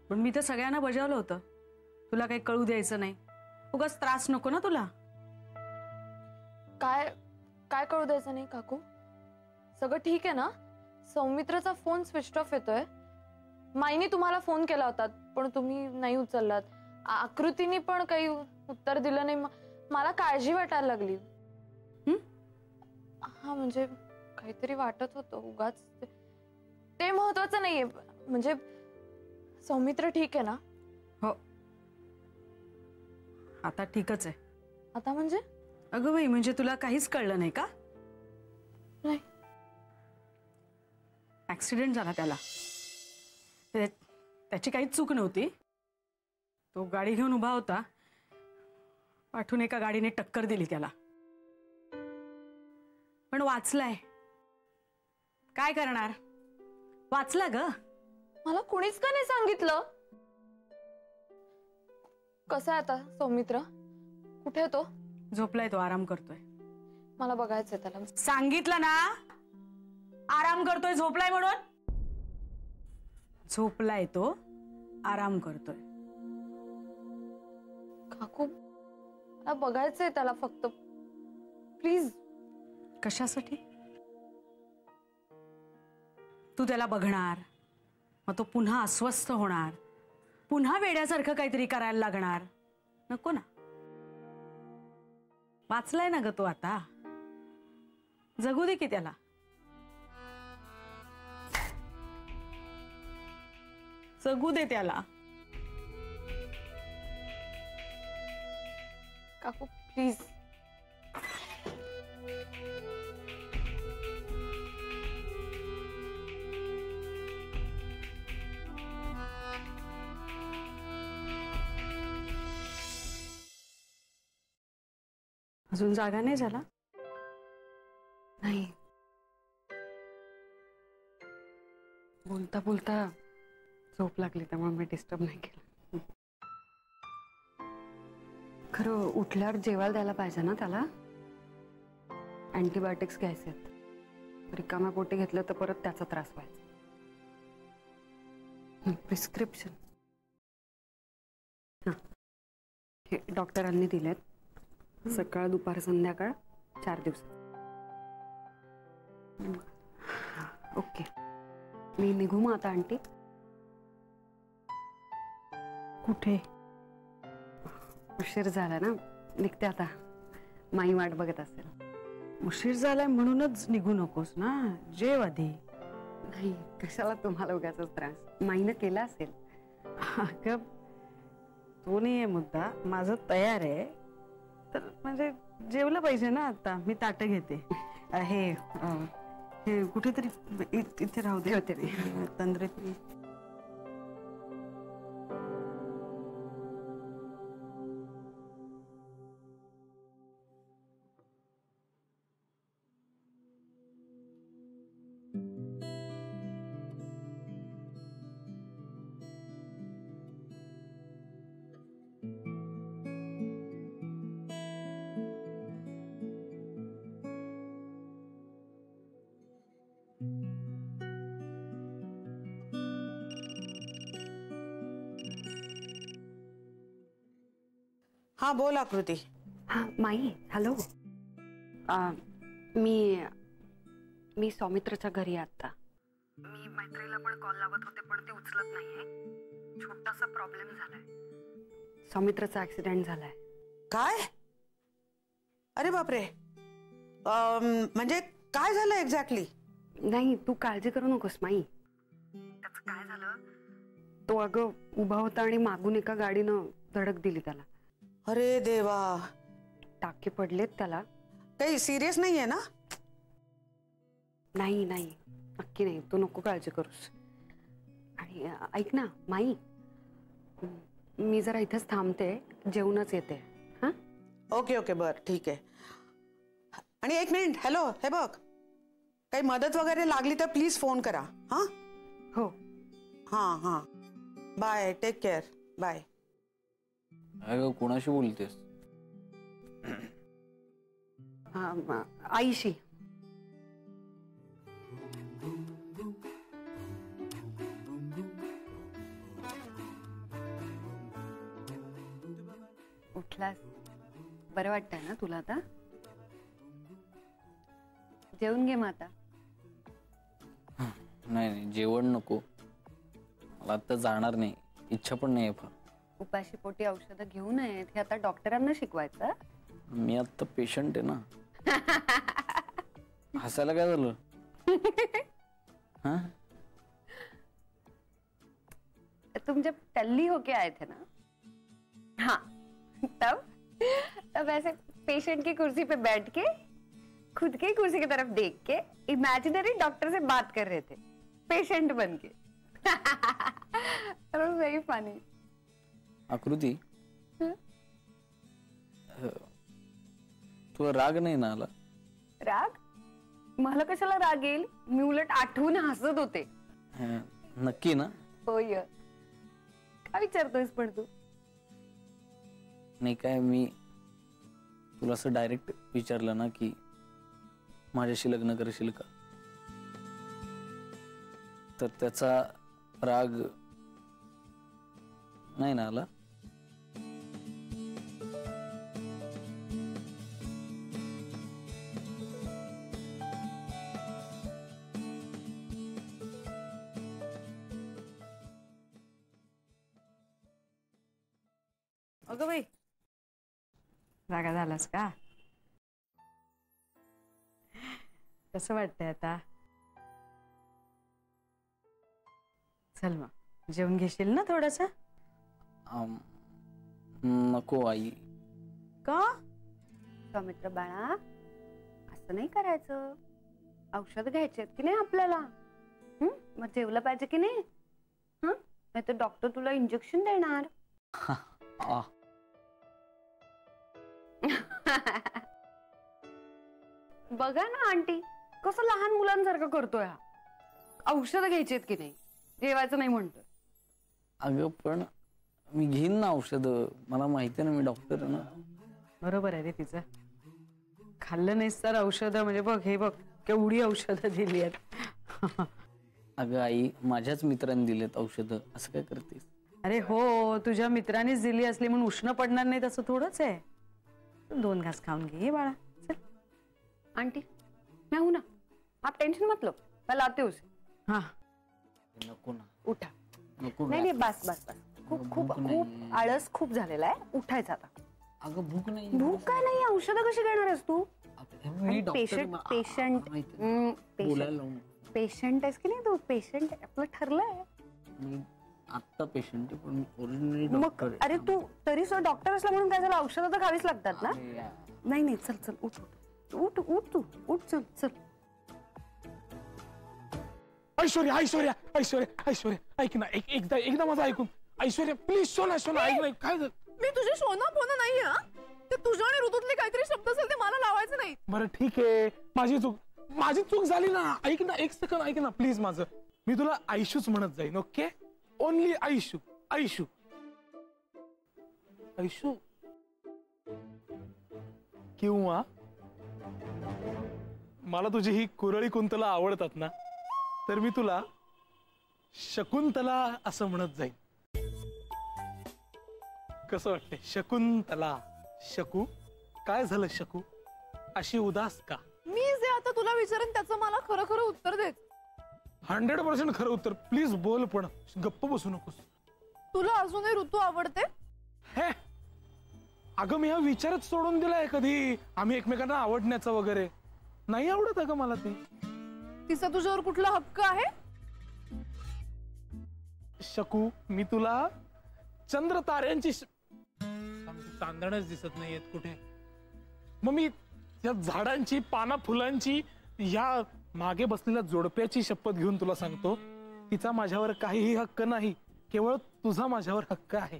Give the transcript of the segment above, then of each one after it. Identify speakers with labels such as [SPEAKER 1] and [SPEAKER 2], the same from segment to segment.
[SPEAKER 1] पण मी तर सगळ्यांना बजावलं होतं, तुला काही कळू द्यायचं नाही, उगाच त्रास नको ना तुला.
[SPEAKER 2] काय काय कळू द्यायचं नाही काकू? सगळं ठीक आहे ना? सौमित्रचा फोन स्विच ऑफ येतोय. माईने तुम्हाला फोन केला होता पण तुम्ही नाही उचललात. आकृतीने पण काही उत्तर दिलं नाही. मला काळजी वाटायला लागली. हा म्हणजे काहीतरी वाटत होतं उगाच. ते महत्वाचं नाहीये. म्हणजे सौमित्र ठीक आहे ना?
[SPEAKER 1] हो, आता ठीकच आहे.
[SPEAKER 2] आता म्हणजे?
[SPEAKER 1] अगं बाई, म्हणजे तुला काहीच कळलं नाही का?
[SPEAKER 2] नाही.
[SPEAKER 1] ऍक्सिडेंट झाला त्याला. त्याची काहीच चूक नव्हती. तो गाडी घेऊन उभा होता, पाठून एका गाडीने टक्कर दिली त्याला. पण वाचलाय. काय करणार, वाचला ग.
[SPEAKER 2] मला कुणीच का नाही सांगितलं? कसा आहे आता सौमित्र? कुठे आहे तो?
[SPEAKER 1] झोपलाय तो, आराम करतोय.
[SPEAKER 2] मला बघायचंय त्याला.
[SPEAKER 1] सांगितलं ना, आराम करतोय. झोपलाय म्हणून. झोपलाय तो, आराम करतोय.
[SPEAKER 2] काकू मला बघायचंय त्याला फक्त, प्लीज.
[SPEAKER 1] कशासाठी? तू त्याला बघणार, मग तो पुन्हा अस्वस्थ होणार, पुन्हा वेड्यासारखं काहीतरी करायला लागणार. नको ना. वाचलाय ना ग तो आता, जगू दे की त्याला. जगू दे त्याला.
[SPEAKER 2] काकू प्लीज.
[SPEAKER 1] अजून जागा नाही झाला?
[SPEAKER 3] नाही. बोलता बोलता झोप लागली, त्यामुळे मी डिस्टर्ब नाही केलं. खरं उठल्यावर जेवायला द्यायला पाहिजे ना त्याला. अँटीबायोटिक्स घ्यायचे आहेत. रिकाम्या पोटी घेतलं तर परत त्याचा त्रास व्हायचा. प्रिस्क्रिप्शन हे डॉक्टरांनी दिलेत. सकाळ दुपार संध्याकाळ 4 दिवसात. ओके, मी निघू मग आता आंटी?
[SPEAKER 1] कुठे?
[SPEAKER 3] उशीर झाला ना, निघते आता. माई वाट बघत असेल.
[SPEAKER 1] उशीर झालाय म्हणूनच निघू नकोस ना. जेव आधी.
[SPEAKER 3] नाही, कशाला तुम्हाला उगाचच त्रास. माईनं केला असेल.
[SPEAKER 1] अगं तो नाहीये मुद्दा, माझं तयार आहे. तर म्हणजे जेवलं पाहिजे ना आता. मी ताटं घेते. हे कुठेतरी इथे राहू दे.
[SPEAKER 3] होते मी
[SPEAKER 1] तंद्रीत.
[SPEAKER 4] हाँ बोल आकृती.
[SPEAKER 3] हाँ माई, हॅलो. मी सौमित्रच्या घरी आता. मी मैत्रीला पण कॉल लावत होते पण ते उचलत नाहीये. छोटासा प्रॉब्लेम झालाय. सौमित्रचा ऍक्सिडेंट झालाय.
[SPEAKER 4] काय? अरे बापरे. म्हणजे काय झालं एक्झॅक्टली?
[SPEAKER 3] नाही, तू काळजी करू नकोस माई. त्याचं काय झालं, तो अगं उभा होता आणि मागून एका गाडीनं धडक दिली त्याला.
[SPEAKER 4] अरे देवा.
[SPEAKER 3] टाके पडलेत त्याला.
[SPEAKER 4] काही सिरियस नाहीये ना?
[SPEAKER 3] नाही नाही, नक्की नाही. तू नको काळजी करूस. आणि ऐक ना माई, मी जरा इथेच थांबते, जेवणच येते. हा
[SPEAKER 4] ओके ओके, बर ठीक आहे. आणि एक मिनिट, हॅलो, हे बघ, काही मदत वगैरे लागली तर प्लीज फोन करा. हा
[SPEAKER 3] हो.
[SPEAKER 4] हां हां, बाय, टेक केअर, बाय.
[SPEAKER 5] अगं कोणाशी बोलतेस?
[SPEAKER 3] आईशी. उठलास, बरं वाटतंय ना तुला आता? जेवून घे मग आता.
[SPEAKER 5] नाही नाही, जेवण नको, मला आता जाणार नाही, इच्छा पण नाही फार.
[SPEAKER 3] उपाशी पोटी औषधं घेऊ नयेत हे आता डॉक्टरांना शिकवायचं.
[SPEAKER 5] मी आता पेशंट आहे ना. हसायला काय झालं? हा,
[SPEAKER 3] तुम जब टल्ली होके आए थे ना, हाँ, तब ऐसे पेशेंट की कुर्सी पे बैठ के खुद की कुर्सी की तरफ देख के इमेजिनरी डॉक्टर से बात कर रहे थे पेशेंट बन के. Very funny.
[SPEAKER 5] आकृती, तुला राग नाही ना आला?
[SPEAKER 3] राग? मला कशाला राग येईल? मी उलट आठवून हसत होते.
[SPEAKER 5] नक्की ना?
[SPEAKER 3] होय. काय विचारतोयस पण तू?
[SPEAKER 5] नाही काय, मी तुला असं डायरेक्ट विचारलं ना की माझ्याशी लग्न करशील का, तर त्याचा राग नाही ना आला?
[SPEAKER 1] अगं बाई, जागा झालास का? कसं वाटतंय आता? चल मग जेवून घेशील ना थोडस?
[SPEAKER 5] नको आई.
[SPEAKER 1] का?
[SPEAKER 3] सौमित्र बाळा, असं नाही करायचं. औषध घ्यायचे की नाही आपल्याला? मग जेवलं पाहिजे की नाही? नाही तर डॉक्टर तुला इंजेक्शन देणार. बघा ना आंटी, कसं लहान मुलांसारखं करतोय हा. औषध घ्यायचेत की नाही, जेवायचं नाही म्हणतोय.
[SPEAKER 5] अगं पण मी घेईन ना औषध, मला माहिती आहे ना, मी डॉक्टर आहे ना.
[SPEAKER 1] बरोबर आहे रे तिचं. खाल्लं नाहीस तर औषधं, म्हणजे बघ हे बघ केवढी औषधं दिली आहेत.
[SPEAKER 5] अगं आई, माझ्याच मित्रांनी दिलेत औषधं, असं काय करतेस?
[SPEAKER 1] अरे हो, तुझ्या मित्रांनीच दिली असली म्हणून उष्ण पडणार नाही तसं थोडंच आहे. 2 घास खाऊन घे बाळा. चल
[SPEAKER 3] आंटी, मैं हूं ना, आप टेंशन मत लो, मैं लाती हूँ उसे.
[SPEAKER 1] हा,
[SPEAKER 5] नको ना,
[SPEAKER 3] उठा.
[SPEAKER 5] नको
[SPEAKER 3] नाही
[SPEAKER 5] ना.
[SPEAKER 3] नाही, बस बस बस. खूप खूप
[SPEAKER 5] भूक नाही.
[SPEAKER 3] खूप आळस खूप झालेला आहे, उठायचं आता.
[SPEAKER 5] अगं भूक नाही.
[SPEAKER 3] भूक काय नाही, औषधं कशी घेणार आहेस तू?
[SPEAKER 5] मी डॉक्टर
[SPEAKER 3] पेशंट पेशंट
[SPEAKER 5] बोलायला लावून.
[SPEAKER 3] पेशंट आहेस की नाही तू? पेशंट आपलं ठरलंय.
[SPEAKER 5] मी आत्ता पेशंट आहे, पण ओरिजिनली
[SPEAKER 3] मग
[SPEAKER 5] डॉक्टर आहे.
[SPEAKER 3] अरे तू तरी सुद्धा डॉक्टर असला म्हणून काय झालं? औषधं तर खावीच लागतात ना. नाही नाही, चल चल, उठ उठ उठ तू उठ, चल चल.
[SPEAKER 6] ऐश्वर्या ऐश्वर्या ऐश्वर्या ऐश्वर्या, ऐक ना, एकदा माझं ऐकून. ऐश्वर्या प्लीज, सोना सोना, ऐक ना. काय झालं?
[SPEAKER 2] मी तुझे सोना फोन नाही हा. ते तुझ्या आणि ऋतूतले काहीतरी शब्द असेल ते मला लावायचं नाही.
[SPEAKER 6] बरं ठीक आहे, माझी चूक झाली ना. ऐक ना, 1 सेकंद ऐक ना प्लीज माझं. मी तुला आयशूच म्हणत जाईन, ओके? ओनली आयशू. आयशू आयशू किंवा मला तुझी ही कुरळी कुंतला आवडतात ना, तर मी तुला शकुंतला असं म्हणत जाईन. कसं वाटतंय? शकुंतला. शकू, काय झालं शकू? अशी उदास का?
[SPEAKER 2] मी जे आता तुला विचारेन त्याचं मला खरं खरं उत्तर दे.
[SPEAKER 6] 100% खरं उत्तर. प्लीज बोल, पण गप्प बसू नकोस.
[SPEAKER 2] तुला अजूनही ऋतू आवडते?
[SPEAKER 6] हे अगं, मी हा विचारच सोडून दिलाय कधी आम्ही एकमेकांना आवडण्याचा वगैरे. नाही आवडत अगं मला ती.
[SPEAKER 2] तिचा तुझ्यावर कुठला हक्क आहे?
[SPEAKER 6] शकू, मी तुला चंद्र ताऱ्यांची चांदणच दिसत नाहीयेत कुठे. मग मी या झाडांची, पाना फुलांची, या मागे बसलेल्या जोडप्याची शपथ घेऊन तुला सांगतो, तिचा माझ्यावर काहीही हक्क नाही, केवळ तुझा माझ्यावर हक्क आहे.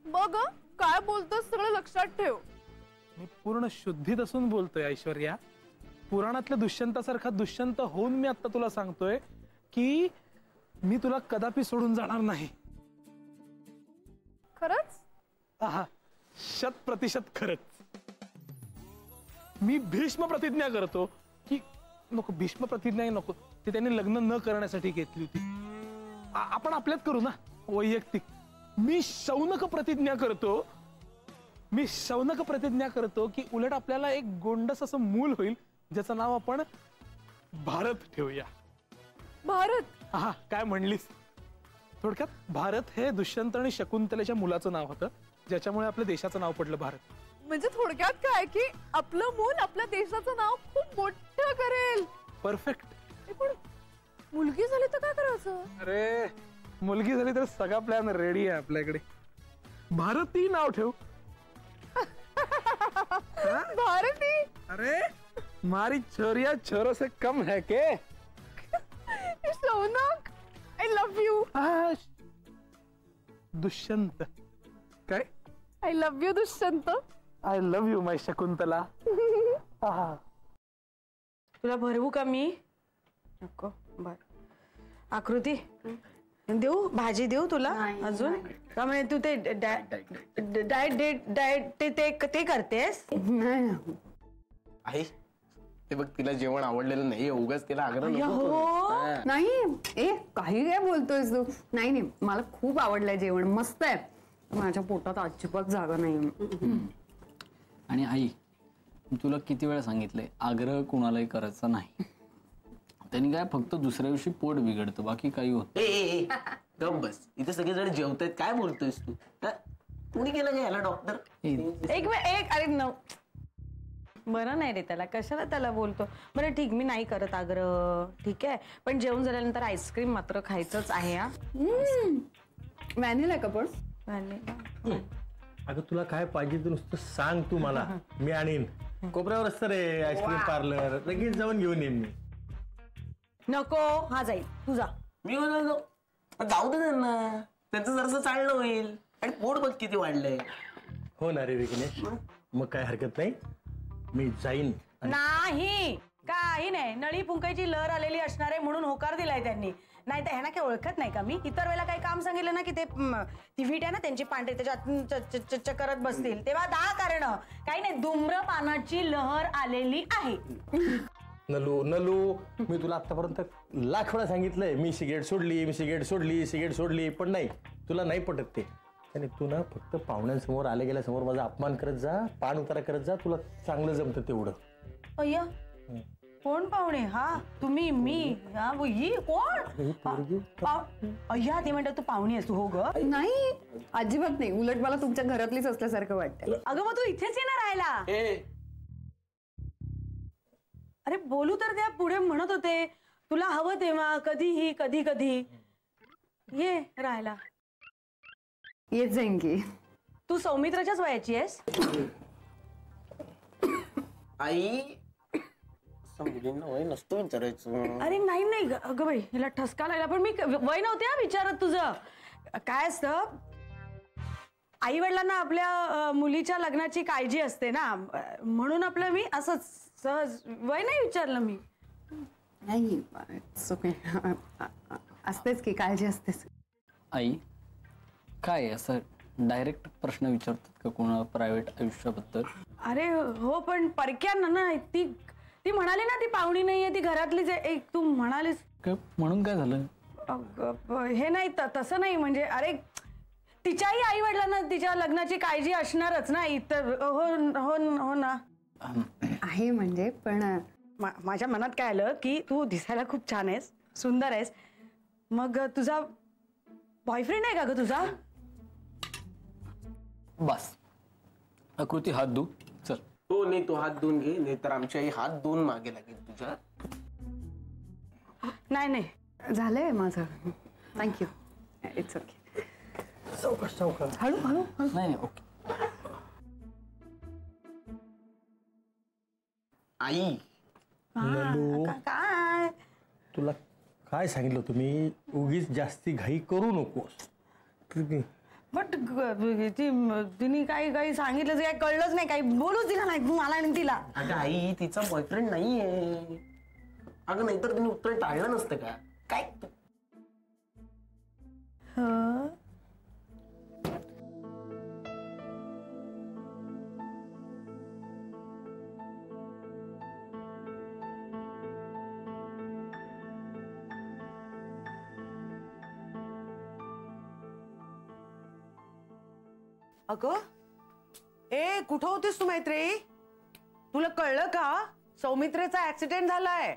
[SPEAKER 2] बघ काय बोलतोस सगळं लक्षात ठेव.
[SPEAKER 6] मी पूर्ण शुद्धीत असून बोलतोय ऐश्वर्या. पुराणातल्या दुष्यंतासारखा दुष्यंत होऊन मी आता तुला सांगतोय की मी तुला कदापि सोडून जाणार नाही.
[SPEAKER 2] खरंच?
[SPEAKER 6] आहा, 100% खरंच. मी भीष्म प्रतिज्ञा करतो की नको, भीष्म प्रतिज्ञा नको, ती त्यांनी लग्न न करण्यासाठी घेतली होती. आपण आपल्यात करू ना, वैयक्तिक. मी शौनक प्रतिज्ञा करतो मी शौनक प्रतिज्ञा करतो की उलट आपल्याला एक गोंडस असं मूल होईल ज्याचं नाव आपण भारत ठेवूया.
[SPEAKER 2] भारत?
[SPEAKER 6] हा, काय म्हणलीस? थोडक्यात भारत हे दुष्यंत आणि शकुंतलेच्या मुलाचं नाव होतं, ज्याच्यामुळे आपल्या देशाचं नाव पडलं भारत.
[SPEAKER 2] म्हणजे थोडक्यात काय की आपलं मूल आपल्या देशाचं नाव खूप मोठं करेल.
[SPEAKER 6] परफेक्ट.
[SPEAKER 2] पण मुलगी झाली तर काय करायचं?
[SPEAKER 6] अरे मुलगी झाली तर सगळा प्लॅन रेडी आहे आपल्याकडे. भारती नाव ठेव.
[SPEAKER 2] भारती?
[SPEAKER 6] अरे मारी छोरिया छोरों से कम है के?
[SPEAKER 2] Shaunak, I love you.
[SPEAKER 6] Dushyant. काय?
[SPEAKER 2] I love you Dushyant.
[SPEAKER 6] I love you my Shakuntala.
[SPEAKER 1] तुला भरवू का मी? नको. बर. आकृती देऊ, भाजी देऊ तुला अजून? का म्हणजे तू ते डाएट ते करतेस?
[SPEAKER 7] आई ते बघ, तिला जेवण आवडलेलं नाही, उगाच तिला आग्रह नको करू.
[SPEAKER 3] नाही ए काही काय बोलतोयस तू? नाही नाही, मला खूप आवडलंय जेवण, मस्त आहे. माझ्या पोटात अजिबात जागा नाही.
[SPEAKER 5] आणि आई, तुला किती वेळा सांगितलंय आग्रह कुणालाही करायचा नाही. त्यांनी काय फक्त दुसऱ्या दिवशी पोट बिघडतं, बाकी काही होत.
[SPEAKER 7] गप बस, इथे सगळेजण जेवतायत, काय बोलतोयस तू? कुणी केलं का याला डॉक्टर?
[SPEAKER 1] एक अरे न बरं नाही रे त्याला, कशाला त्याला बोलतो? बरं ठीक, मी नाही करत आग्रह, ठीक आहे, पण जेवण झाल्यानंतर आईस्क्रीम मात्र खायचंच आहे. हा
[SPEAKER 3] व्हॅनिला का पण?
[SPEAKER 1] व्हॅनिला.
[SPEAKER 8] अगं तुला काय पाहिजे तर नुसतं सांग तू मला, मी आणीन. कोपऱ्यावर असतं रे आईस्क्रीम पार्लर, लगेच जाऊन घेऊन येईन मी.
[SPEAKER 1] नको, हा जाईल, तू जा.
[SPEAKER 7] मी म्हणालो जाऊ दे त्यांना, त्यांचं जरासं चालणं होईल. आणि पोट बघ किती वाढलंय.
[SPEAKER 8] हो ना रे विघ्नेश, मग काय हरकत नाही, मी जाईन.
[SPEAKER 1] नाही, काही नाही, नळी फुंकायची लहर आलेली असणार आहे म्हणून होकार दिलाय त्यांनी. नाही तर ह्यांना काय ओळखत नाही का मी? इतर वेळेला काही काम सांगितलं ना की ते ती वीट आहे ना त्यांची पांढरी त्याच्यात करत बसतील, तेव्हा 10 कारण. काही नाही, धूम्रपानाची लहर आलेली आहे.
[SPEAKER 8] नलू नलू, मी तुला आतापर्यंत लाख वेळा सांगितलंय मी सिगरेट सोडली, पण नाही, तुला नाही पटत ते. आणि तू ना फक्त पाहुण्यांसमोर आले गेल्या समोर माझा अपमान करत जा, पान उतारा करत जा, तुला चांगलं जमतं तेवढं.
[SPEAKER 1] अय्या, कोण पाहुणे? हा तुम्ही, मी, हा ही कोण? अय्या, ते म्हणतात तू पाहुणी आहेस तू. हो ग.
[SPEAKER 3] नाही अजिबात नाही, उलट मला तुमच्या घरातलीच असल्यासारखं वाटतं.
[SPEAKER 1] अगं मग तू इथेच येणार राहायला? अरे बोलू तर त्या, पुढे म्हणत होते तुला हवं तेव्हा, कधीही, कधी कधी ये राहायला.
[SPEAKER 3] येत जाईन की.
[SPEAKER 1] तू सौमित्राच्याच वयाची आहेस?
[SPEAKER 7] आई मुलींना वय नसतं विचारायचं.
[SPEAKER 1] अरे नाही नाही अगं बाई, हिला ठसका लागला, पण मी वय नव्हते हा विचारत तुझं. काय असतं, आई वडिलांना आपल्या मुलीच्या लग्नाची काळजी असते ना, म्हणून आपलं मी असंच सहज वय नाही विचारलं मी.
[SPEAKER 3] नाही असतेच की, काळजी असतेच.
[SPEAKER 5] आई, काय असं डायरेक्ट प्रश्न विचारतात का कोणा प्रायव्हेट आयुष्याबद्दल?
[SPEAKER 1] अरे हो, पण परक्या ना ती म्हणाली ना ती पाहुणी नाहीये, ती घरातलीच आहे. एक तू म्हणालीस
[SPEAKER 5] म्हणून काय झालं?
[SPEAKER 1] हे नाही, तसं नाही, म्हणजे अरे तिच्याही आई वडिलांना तिच्या लग्नाची काळजी असणारच ना इतर. हो ना
[SPEAKER 3] आहे म्हणजे, पण
[SPEAKER 1] माझ्या मनात काय आलं की तू दिसायला खूप छान आहेस, सुंदर आहेस. मग तुझा बॉयफ्रेंड आहे का ग तुझा?
[SPEAKER 5] बस आकृती, हात धू चल.
[SPEAKER 7] हो नाही, तू हात धुवून घे, नाही तर आमची आई हात धुवून मागे लागेल तुझ्या.
[SPEAKER 1] नाही
[SPEAKER 3] झालंय माझं, थँक्यू. It's okay. हळू हळू.
[SPEAKER 5] नाही ओके.
[SPEAKER 7] आई
[SPEAKER 8] नलू,
[SPEAKER 1] काय
[SPEAKER 8] तुला काय सांगितलं तुम्ही, उगीच जास्ती घाई करू नकोस.
[SPEAKER 1] बट तिने काही सांगितलं काय कळलंच नाही, काही बोलूच दिला नाही मला आणि तिला.
[SPEAKER 7] अगं आई, तिचा बॉयफ्रेंड नाहीये. अगं नाहीतर तिने उत्तर टाळलं नसतं का? काय
[SPEAKER 4] अगं ए कुठं होतीस तू मैत्री? तुला कळलं का सौमित्रेचा ऍक्सिडेंट झालाय?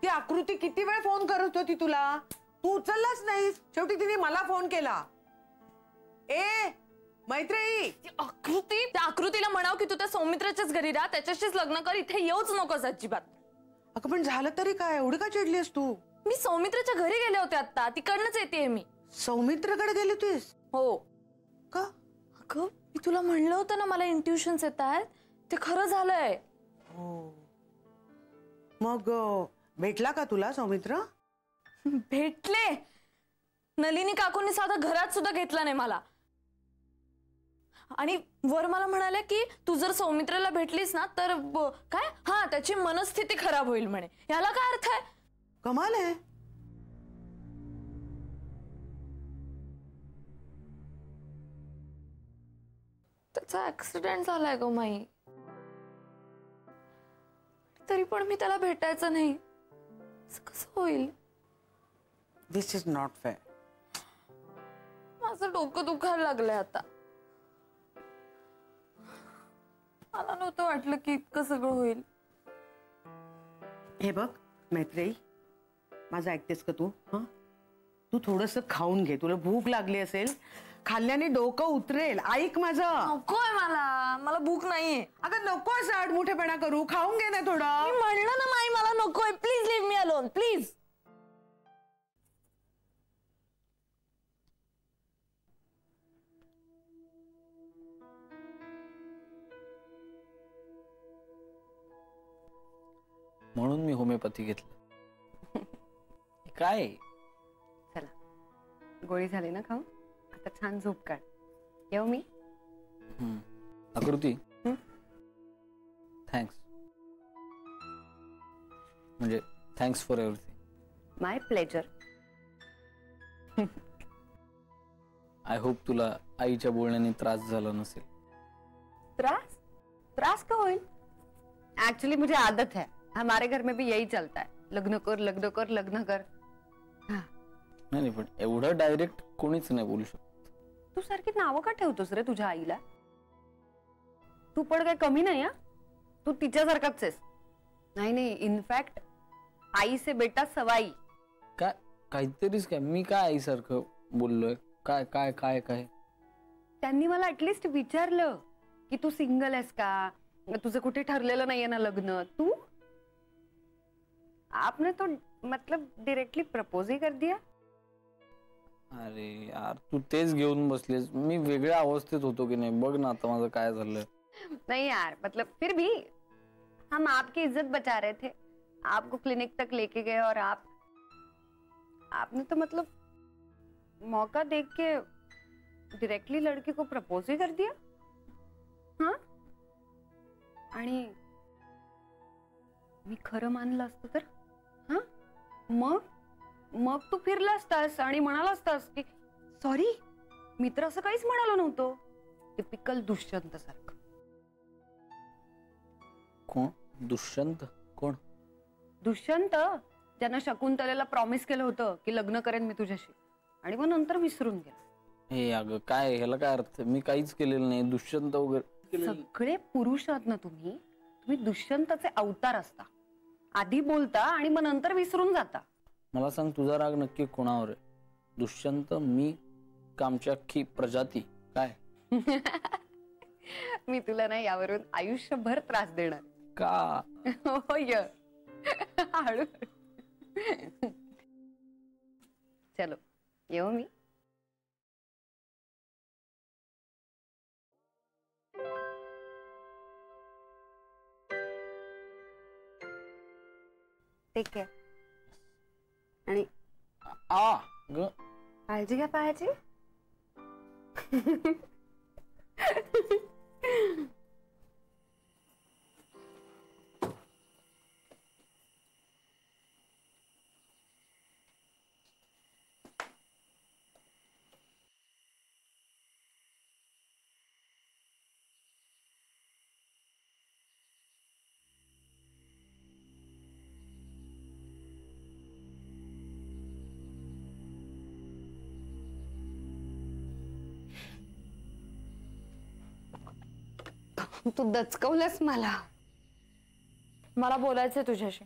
[SPEAKER 4] ती आकृती किती वेळ फोन करत होती तुला, तू उचललाच नाहीस. शेवटी तिने मला फोन केला. ए मैत्री,
[SPEAKER 2] आकृती, त्या आकृतीला म्हणाव की तू त्या सौमित्राच्याच घरी राहा, त्याच्याशीच लग्न कर, इथे येऊच नकोस अजिबात.
[SPEAKER 4] अगं पण झालं तरी काय, एवढी का चिडलीस तू?
[SPEAKER 2] मी सौमित्राच्या घरी गेले होते आता, तिकडनंच येते मी.
[SPEAKER 4] सौमित्रकडे गेली होतीस?
[SPEAKER 2] हो.
[SPEAKER 4] का?
[SPEAKER 2] अगं मी तुला म्हणलं होतं ना मला इंट्युशन्स येत आहेत, ते खरं झालंय.
[SPEAKER 4] मग भेटला का तुला सौमित्र?
[SPEAKER 2] भेटले. नलिनी काकूंनी साधा घरात सुद्धा घेतला नाही मला. आणि वर मला म्हणाले की तू जर सौमित्राला भेटलीस ना तर काय, हा त्याची मनस्थिती खराब होईल म्हणे. याला काय अर्थ आहे?
[SPEAKER 4] कमाल आहे.
[SPEAKER 2] त्याचा ऍक्सिडेंट झालाय ग माई, तरी पण मी त्याला भेटायचं नाही. असं कसं होईल?
[SPEAKER 4] दिस इज नॉट फेअर.
[SPEAKER 2] माझं डोकं दुखायला लागलंय आता. मला नव्हतं वाटलं की इतकं सगळं होईल.
[SPEAKER 4] हे बघ मैत्री, माझं ऐकतेस का तू? तू थोडस खाऊन घे, तुला भूक लागली असेल, खाल्ल्याने डोकं उतरेल. ऐक माझं.
[SPEAKER 2] नकोय मला भूक नाहीये.
[SPEAKER 4] अगं नको असं आडमुठेपणा करू, खाऊन घे ना थोडं.
[SPEAKER 2] मी म्हणलं ना माई मला नकोय, please leave me alone please.
[SPEAKER 5] म्हणून मी होमिओपॅथी घेतलं. काय
[SPEAKER 3] चला, गोळी झाली ना खाऊन, आता छान झोप काढ. येऊ मी?
[SPEAKER 5] आकृती, थँक्स. म्हणजे thanks for everything.
[SPEAKER 3] My pleasure.
[SPEAKER 5] I hope तुला आईच्या बोलण्याने त्रास झाला नसेल.
[SPEAKER 3] त्रास? त्रास का होईल? एक्चुअली मुझे आदत है, हमारे घर में भी यही चलता है, लग्न कर लग्न कर लग्न कर.
[SPEAKER 5] नाही पण एवढं डायरेक्ट कोणीच नाही बोलू शकत.
[SPEAKER 3] तू सारखी नावं का ठेवतोस रे तुझ्या आईला? तू पण काय कमी नाही. तू तिच्यासारखाच आहेस. नाही, इनफॅक्ट आई से बेटा सवाई.
[SPEAKER 5] काय काहीतरीच काय, मी काय आईसारखं बोललोय? काय काय काय काय?
[SPEAKER 3] त्यांनी मला ऍटलिस्ट विचारलं की तू सिंगल आहेस का, तुझं कुठे ठरलेलं नाहीये ना लग्न. तू आपने तो मतलब डायरेक्टली प्रपोज ही कर दिया.
[SPEAKER 5] अरे यार, तू तेच घेऊन बसलीस. मी वेगळ्या अवस्थेत होतो की नाही, बघ ना आता माझं काय झालं.
[SPEAKER 3] नहीं यार, मतलब फिर भी हम आपकी इज्जत बचा रहे थे, आपको क्लिनिक तक लेके गए और आपने तो मतलब मौका देख के डायरेक्टली लड़की को प्रपोज ही कर दिया. हाँ, आणि मी खरं मानलं असतं तर? हाँ, मग तू फिरला असतास आणि म्हणाला असतास की सॉरी, मित्र असं काहीच म्हणालो नव्हतो. टिपिकल दुष्यंत सारखं.
[SPEAKER 5] कोण दुष्यंत? कोण
[SPEAKER 3] दुष्यंत? ज्यानं शकुंतलेला प्रॉमिस केलं होतं की लग्न करेन मी तुझ्याशी, आणि मग नंतर विसरून गेला.
[SPEAKER 5] हे अगं काय, ह्याला काय अर्थ? मी काहीच केलेलं नाही. दुष्यंत वगैरे.
[SPEAKER 3] सगळे पुरुष आहात ना तुम्ही दुष्यंताचे अवतार असता. आधी बोलता आणि मग नंतर विसरून जाता.
[SPEAKER 5] मला सांग, तुझा राग नक्की कोणावर आहे? दुष्यंत, मी, का आमची अख्खी प्रजाती? काय?
[SPEAKER 3] मी तुला ना यावरून आयुष्यभर त्रास देणार.
[SPEAKER 5] का?
[SPEAKER 3] होय, हळू. चलो, येऊ मी? Take care. आणि
[SPEAKER 5] ग
[SPEAKER 3] काळजी घ्या पायाची. तू दचकवलंस मला.
[SPEAKER 2] मला बोलायचंय तुझ्याशी.